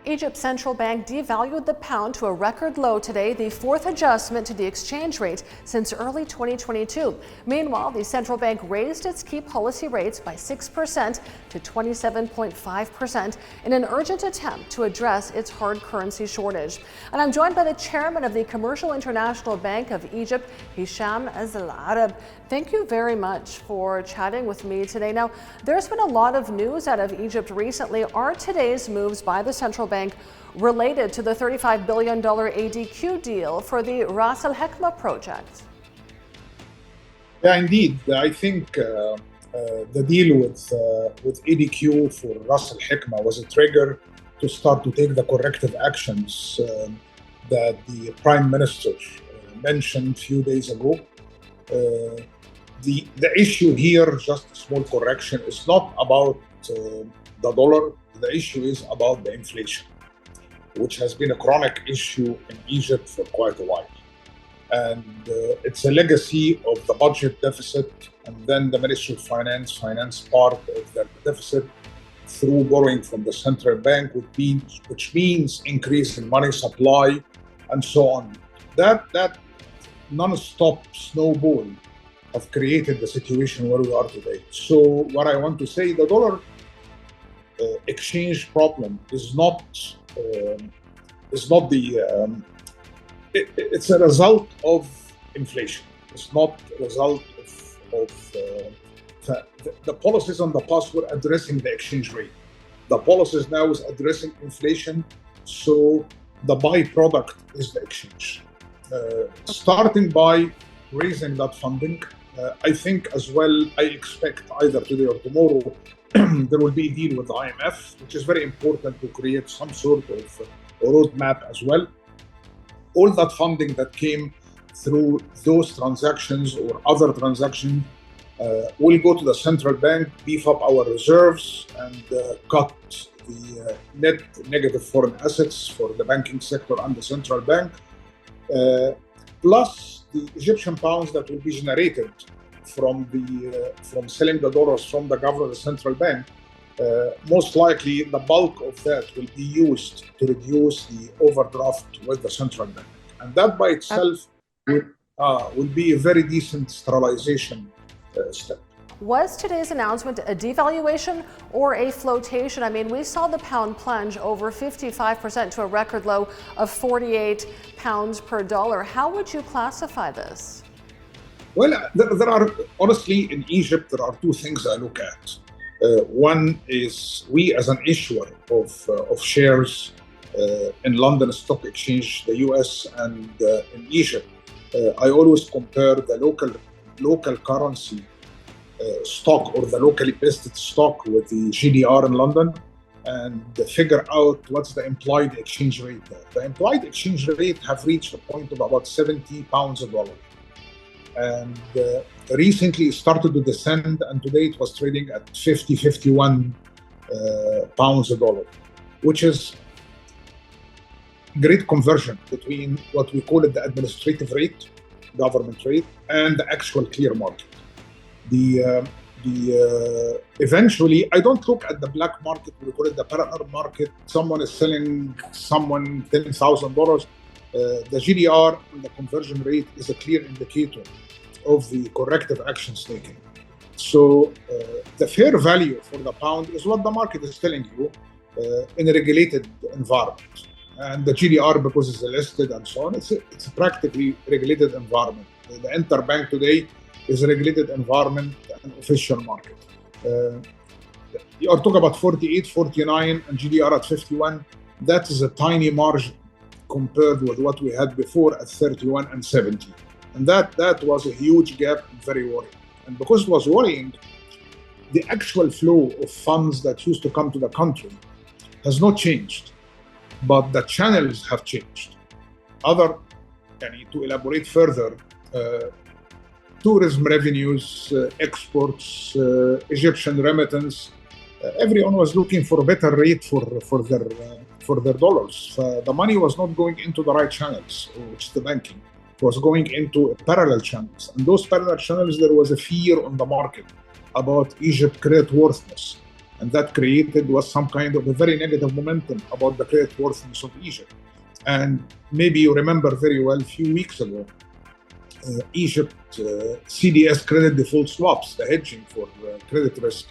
Egypt's central bank devalued the pound to a record low today, the fourth adjustment to the exchange rate since early 2022. Meanwhile, the central bank raised its key policy rates by 6% to 27.5% in an urgent attempt to address its hard currency shortage. And I'm joined by the chairman of the Commercial International Bank of Egypt, Hisham Ezz Al-Arab. Thank you very much for chatting with me today. Now, there's been a lot of news out of Egypt recently. Are today's moves by the central bank related to the $35 billion ADQ deal for the Ras Al Hikma project? Yeah, indeed. I think the deal with ADQ for Ras Al Hikma was a trigger to start to take the corrective actions that the Prime Minister mentioned a few days ago. The issue here, just a small correction, is not about the dollar. The issue is about the inflation, which has been a chronic issue in Egypt for quite a while. And it's a legacy of the budget deficit, and then the Ministry of Finance part of that deficit through borrowing from the central bank, which means increase in money supply and so on. That non-stop snowball have created the situation where we are today. So what I want to say, the dollar exchange problem is not it's a result of inflation. It's not a result of the policies in the past were addressing the exchange rate. The policies now is addressing inflation, so the byproduct is the exchange. Starting by raising that funding, I think as well, I expect either today or tomorrow, there will be a deal with the IMF, which is very important to create some sort of a roadmap as well. All that funding that came through those transactions or other transactions will go to the central bank, beef up our reserves, and cut the net negative foreign assets for the banking sector and the central bank. Plus the Egyptian pounds that will be generated from selling the dollars from the government, the central bank. Most likely, the bulk of that will be used to reduce the overdraft with the central bank, and that by itself will be a very decent sterilization step. Was today's announcement a devaluation or a flotation? I mean, we saw the pound plunge over 55% to a record low of 48 pounds per dollar. How would you classify this? Well, there are, honestly, in Egypt, there are two things I look at. One is we as an issuer of shares in London Stock Exchange, the US, and in Egypt, I always compare the local currency stock or the locally listed stock with the GDR in London and figure out what's the implied exchange rate there. The implied exchange rate have reached a point of about 70 pounds a dollar. And recently it started to descend, and today it was trading at 51 pounds a dollar, which is great conversion between what we call it the administrative rate, government rate, and the actual clear market. Eventually, I don't look at the black market, we call it the parallel market. Someone is selling someone $10,000. The GDR and the conversion rate is a clear indicator of the corrective actions taken. So the fair value for the pound is what the market is telling you in a regulated environment. And the GDR, because it's listed and so on, it's a practically regulated environment. The interbank today is a regulated environment and official market. You are talking about 48, 49 and GDR at 51. That is a tiny margin compared with what we had before at 31 and 70. And that was a huge gap and very worrying. And because it was worrying, the actual flow of funds that used to come to the country has not changed, but the channels have changed. To elaborate further, tourism revenues, exports, Egyptian remittance, everyone was looking for a better rate for their dollars. The money was not going into the right channels, which is the banking. It was going into parallel channels. And those parallel channels, there was a fear on the market about Egypt creditworthiness. And that created was some kind of a very negative momentum about the creditworthiness of Egypt. And maybe you remember very well, a few weeks ago, Egypt CDS credit default swaps, the hedging for credit risk,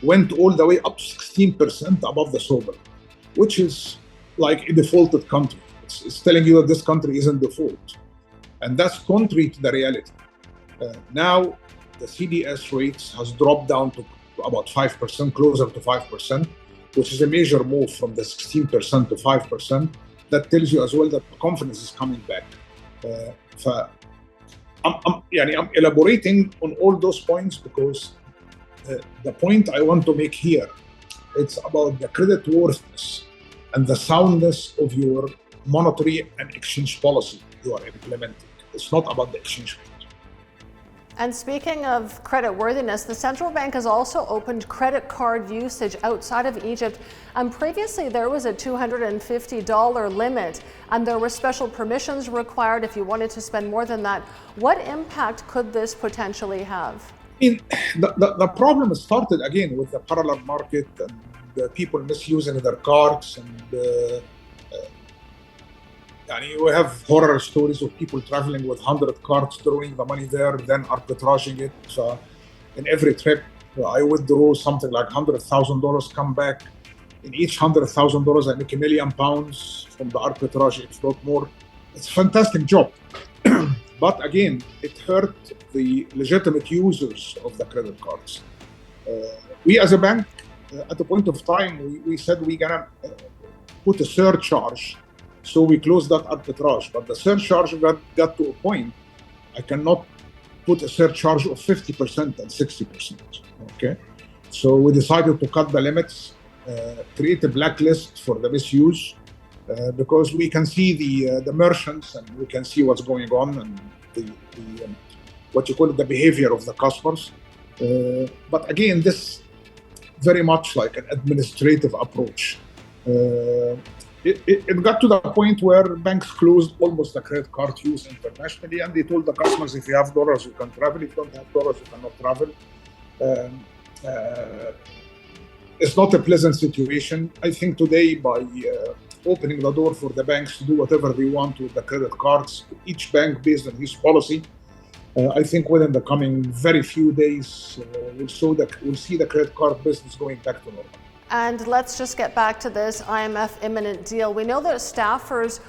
went all the way up to 16% above the sovereign, which is like a defaulted country. It's telling you that this country is in default. And that's contrary to the reality. Now, the CDS rates has dropped down to about 5%, closer to 5%, which is a major move from the 16% to 5%. That tells you as well that confidence is coming back. I'm elaborating on all those points because the point I want to make here, it's about the creditworthiness and the soundness of your monetary and exchange policy you are implementing. It's not about the exchange rate. And speaking of creditworthiness, the central bank has also opened credit card usage outside of Egypt. And previously there was a $250 limit and there were special permissions required if you wanted to spend more than that. What impact could this potentially have? I mean, the problem started again with the parallel market and the people misusing their cards, and we have horror stories of people traveling with 100 cards, throwing the money there, then arbitraging it. So in every trip, I withdraw something like $100,000, come back. In each $100,000, I make £1 million from the arbitrage, if not more. It's a fantastic job. But again, it hurt the legitimate users of the credit cards. We as a bank, at the point of time, we said we're gonna put a surcharge. So we closed that arbitrage, but the surcharge got to a point. I cannot put a surcharge of 50% and 60%, okay? So we decided to cut the limits, create a blacklist for the misuse, because we can see the merchants and we can see what's going on and the what you call it, the behavior of the customers. But again, this very much like an administrative approach. It got to the point where banks closed almost the credit card use internationally, and they told the customers, if you have dollars, you can travel. If you don't have dollars, you cannot travel. It's not a pleasant situation. I think today, by opening the door for the banks to do whatever they want with the credit cards, each bank based on his policy, I think within the coming very few days, we'll see the credit card business going back to normal. And let's just get back to this IMF imminent deal. We know that staffers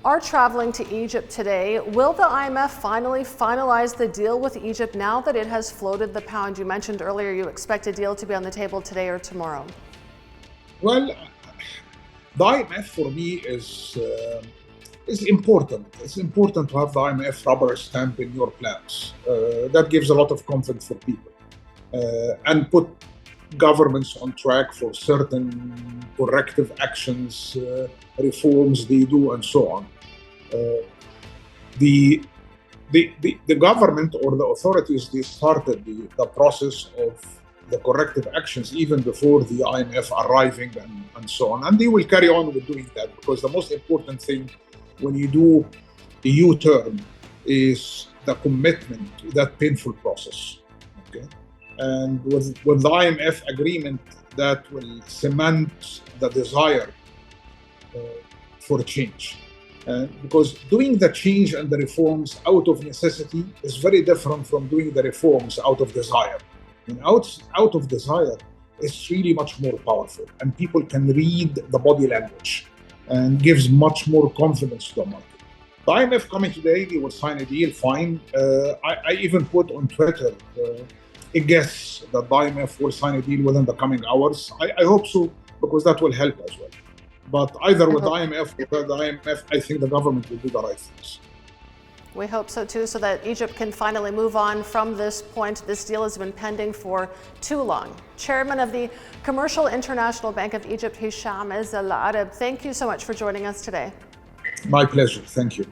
are traveling to Egypt today. Will the IMF finally finalize the deal with Egypt now that it has floated the pound? You mentioned earlier you expect a deal to be on the table today or tomorrow. Well, the IMF for me is important. It's important to have the IMF rubber stamp in your plans. That gives a lot of confidence for people and put governments on track for certain corrective actions, reforms they do, and so on. The government or the authorities, they started the process of the corrective actions even before the IMF arriving and so on. And they will carry on with doing that, because the most important thing when you do a U-turn is the commitment to that painful process. Okay. And with the IMF agreement, that will cement the desire for change. Because doing the change and the reforms out of necessity is very different from doing the reforms out of desire. And out of desire is really much more powerful, and people can read the body language and gives much more confidence to the market. The IMF coming today, they will sign a deal, fine. I even put on Twitter a guess that the IMF will sign a deal within the coming hours. I hope so, because that will help as well. But either with the IMF or without the IMF, I think the government will do the right things. We hope so too, so that Egypt can finally move on from this point. This deal has been pending for too long. Chairman of the Commercial International Bank of Egypt, Hisham Ezz Al-Arab, thank you so much for joining us today. My pleasure. Thank you.